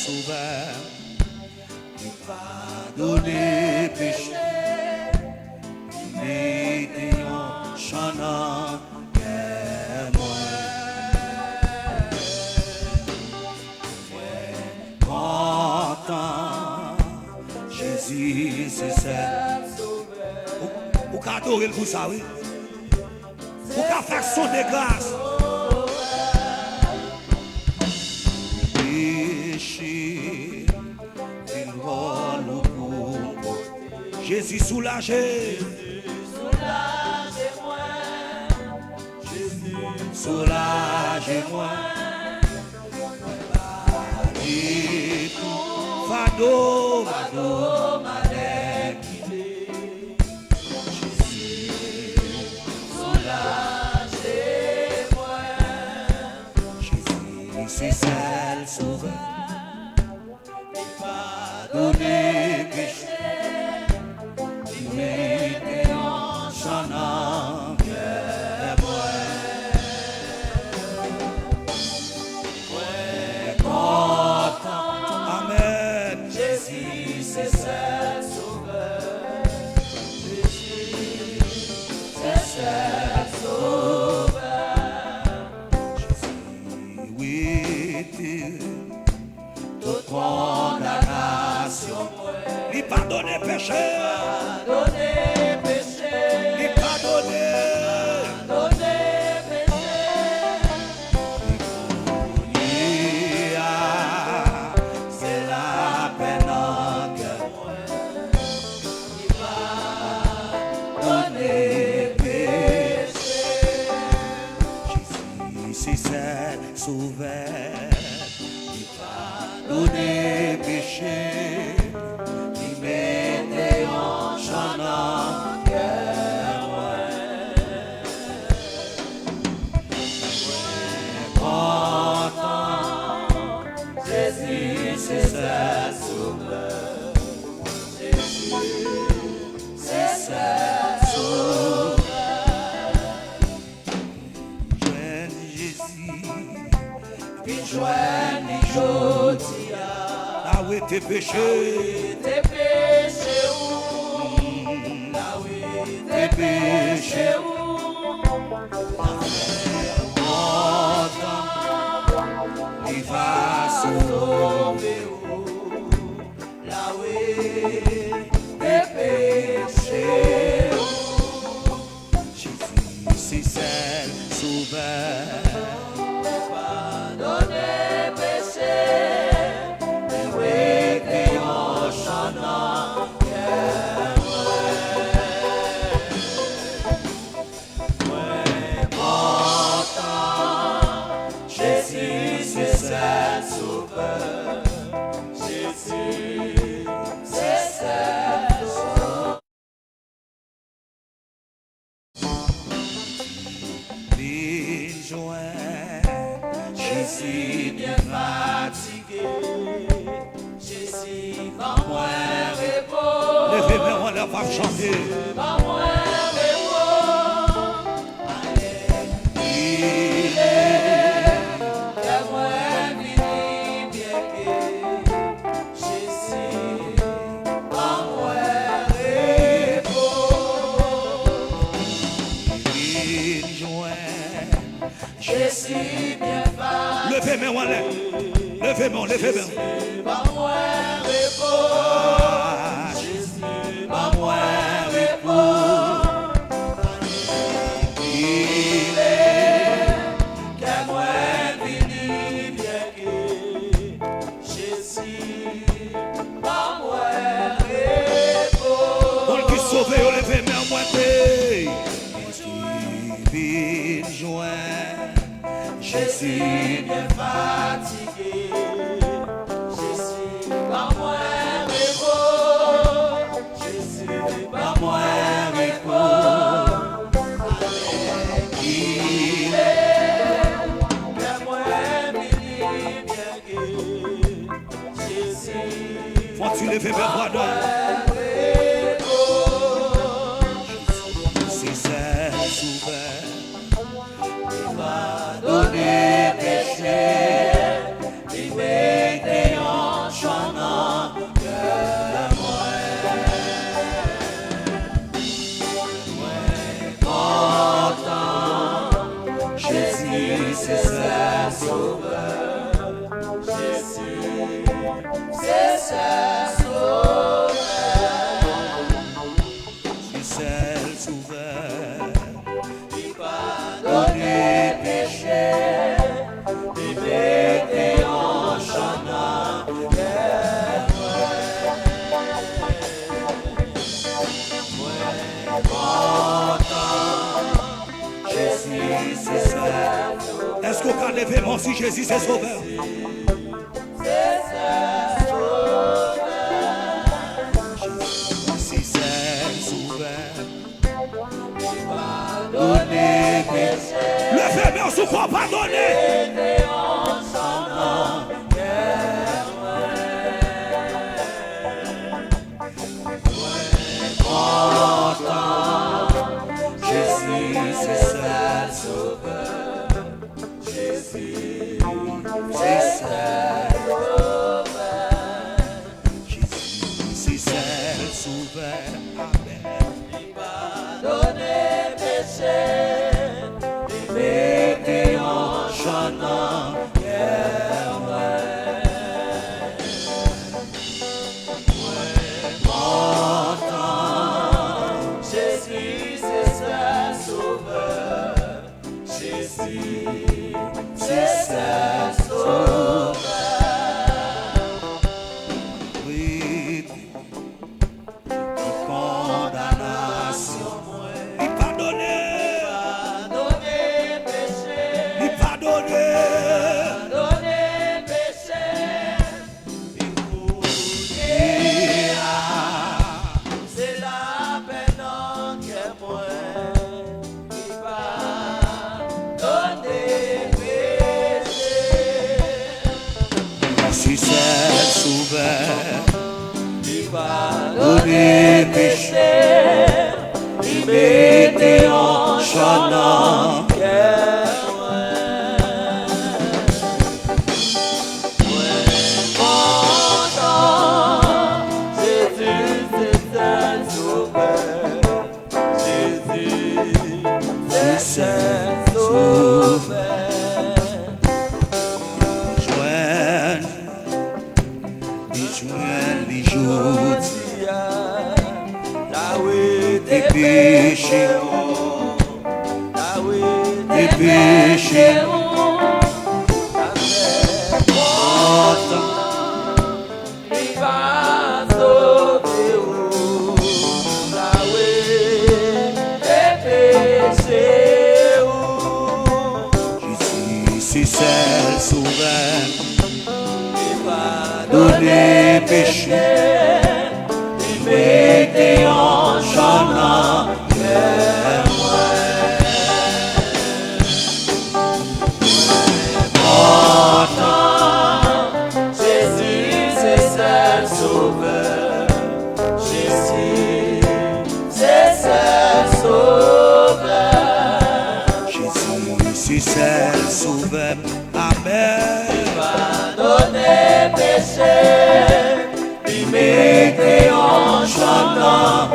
sauveur, qui pardonne péché, qui met en chanant que moi. Content, Jésus c'est seul sauveur. Ou qu'à adorer le pour ça, oui. Ou qu'à faire son de grâce. Péché, il rôle pour Jésus soulagé. Soulagez-moi. Jésus soulagez-moi. Et tout fado, fado, malais quitté. Jésus soulagez-moi. Jésus c'est seul sauveur. Pardonnez péché, il met en chanant que moi. Ouais, content, amen. Jésus c'est seul sauveur. Jésus c'est seul sauveur. Jésus, oui, toute condamnation, lui pardonner péché, pardonner péché, lui pardonner péché, c'est la peine que moi, lui pardonner péché. Jésus c'est seul sauveur. Pardonnez péché, qui mettez en chanant que moi. Content, Jésus c'est seul sauveur. Jésus c'est seul sauveur. Joigne Jésus, puis joigne Jodi. Ah oui, tes péchés, ah oui, tes péchés, content, il va sauver, là oui, tes péchés. Jésus, c'est seul sauveur. Pardonnez péché. Jésus c'est seul sauveur. Jésus c'est seul sauveur. Les joints, Jésus bien fatigué. Jésus va moi repos. Levez-moi, on va chanter. Va moi repos. Il est que moi vini bien que Jésus va moi repos. Il joint Jésus bien fatigué. Levez-moi, levez-moi, levez-moi. Pas moi repos, Jésus, pas moi repos. Il est que moi vini bien que Jésus, pas moi repos. Pour qui sauve, levez-moi, moi Jésus, joint, Jésus bien fatigué. Pas moi repos, Jésus, pas moi repos. Avec il est, que moi vini bien que Jésus. Faut-tu lever mes bras d'homme? Jésus, c'est souverain, il va donner péché, il met en levez-moi si Jésus c'est sauveur. Si c'est sauveur, pardonnez péché. Levez-moi sous quoi pardonner. Jésus c'est seul sauveur. Jésus c'est seul sauveur. Jésus c'est seul sauveur. Amen. Pardonnez péché, mettez en chanant. Jésus c'est seul sauveur. Jésus c'est seul sauveur. Oui, condamnation. Il pardonner, pardonner péché. Il pardonner, pardonner péché. Il vous dira, c'est la peine en que moi. Il pardonner péché. Si c'est sauveur, il pardonner péché. Il mettait en chanant. Jésus c'est seul sauveur. Jésus c'est seul sauveur. Joindre les jours des péchés, des péchés. Il va sauver des péchés. Jésus c'est seul sauveur. Pardonnez péché, il mettait en chanant. Jésus c'est seul sauveur. Jésus c'est seul sauveur. Jésus c'est seul sauveur. Amen. Pardonnez péché, il mettait en chantant.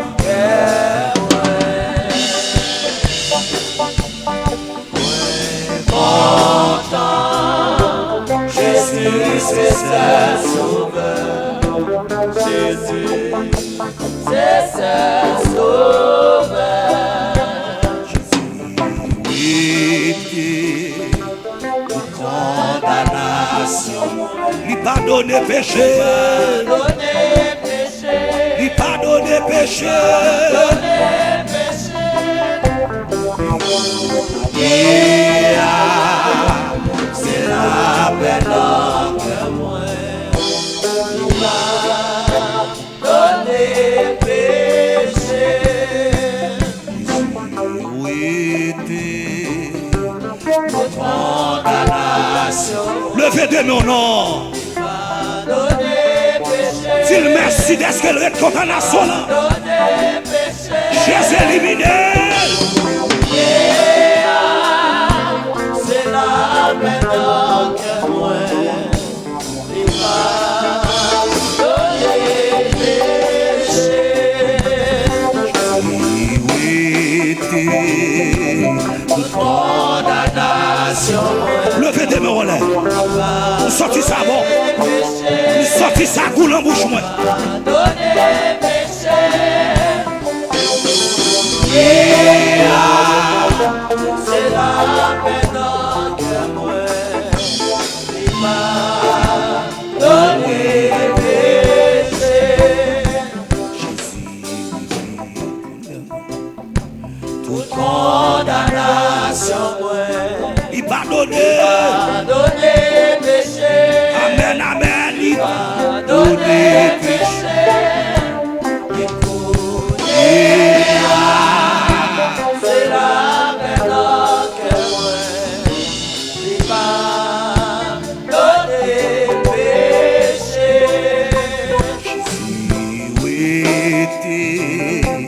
Jésus c'est seul sauveur. Jésus c'est seul sauveur. Jésus pour condamnation. Il pardonne péché. Il pardonne péché. C'est la peine que moi. Il pardonne péché. Condamnation. Levez de mon nom. S'il merci d'être qu'elle est condamnation là. Jésus éliminé. C'est la peine que moi. Il pardonne péché. Condamnation. Levez des mains en l'air. Sortez ça bon. Sortez ça goût en bouche moi. Pardonnez péché. C'est la peine que moi.